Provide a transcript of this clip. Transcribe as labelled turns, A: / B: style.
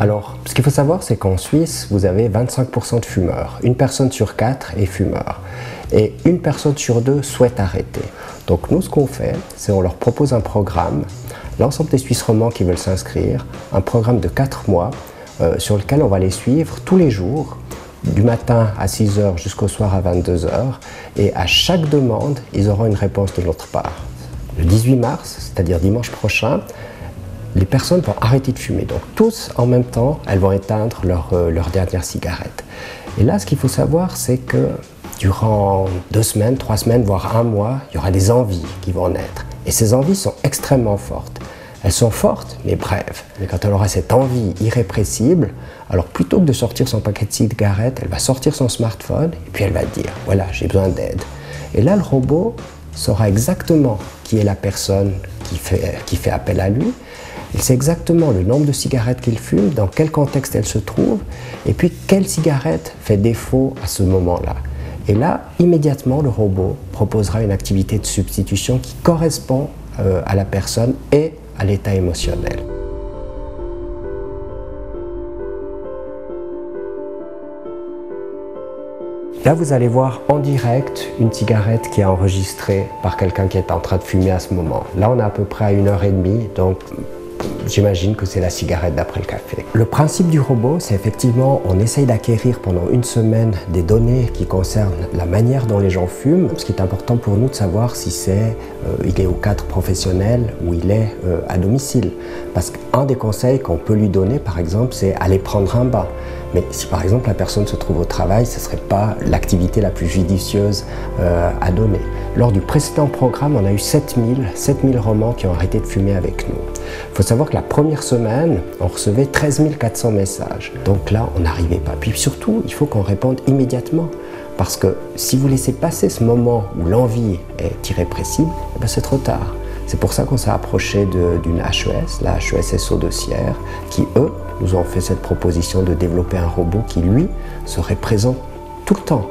A: Alors, ce qu'il faut savoir, c'est qu'en Suisse, vous avez 25% de fumeurs. Une personne sur 4 est fumeur. Et une personne sur 2 souhaite arrêter. Donc nous, ce qu'on fait, c'est on leur propose un programme, l'ensemble des Suisses romands qui veulent s'inscrire, un programme de 4 mois sur lequel on va les suivre tous les jours, du matin à 6 h jusqu'au soir à 22 h. Et à chaque demande, ils auront une réponse de notre part. Le 18 mars, c'est-à-dire dimanche prochain, les personnes vont arrêter de fumer. Donc tous, en même temps, elles vont éteindre leur dernière cigarette. Et là, ce qu'il faut savoir, c'est que durant 2 semaines, 3 semaines, voire 1 mois, il y aura des envies qui vont naître. Et ces envies sont extrêmement fortes. Elles sont fortes, mais brèves. Mais quand elle aura cette envie irrépressible, alors plutôt que de sortir son paquet de cigarettes, elle va sortir son smartphone et puis elle va dire « voilà, j'ai besoin d'aide ». Et là, le robot saura exactement qui est la personne qui fait appel à lui. Il sait exactement le nombre de cigarettes qu'il fume, dans quel contexte elle se trouve, et puis quelle cigarette fait défaut à ce moment-là. Et là, immédiatement, le robot proposera une activité de substitution qui correspond à la personne et à l'état émotionnel. Là, vous allez voir en direct une cigarette qui est enregistrée par quelqu'un qui est en train de fumer à ce moment. Là, on est à peu près à 1h30, donc j'imagine que c'est la cigarette d'après le café. Le principe du robot, c'est effectivement, on essaye d'acquérir pendant 1 semaine des données qui concernent la manière dont les gens fument. Ce qui est important pour nous de savoir si il est au cadre professionnel ou il est à domicile. Parce qu'un des conseils qu'on peut lui donner, par exemple, c'est aller prendre un bain. Mais si par exemple la personne se trouve au travail, ce ne serait pas l'activité la plus judicieuse à donner. Lors du précédent programme, on a eu 7000 romans qui ont arrêté de fumer avec nous. Il faut savoir que la première semaine, on recevait 13 400 messages. Donc là, on n'arrivait pas. Puis surtout, il faut qu'on réponde immédiatement. Parce que si vous laissez passer ce moment où l'envie est irrépressible, eh ben c'est trop tard. C'est pour ça qu'on s'est approché d'une HES, la HES-SO de Sierre, qui, eux, nous ont fait cette proposition de développer un robot qui, lui, serait présent tout le temps.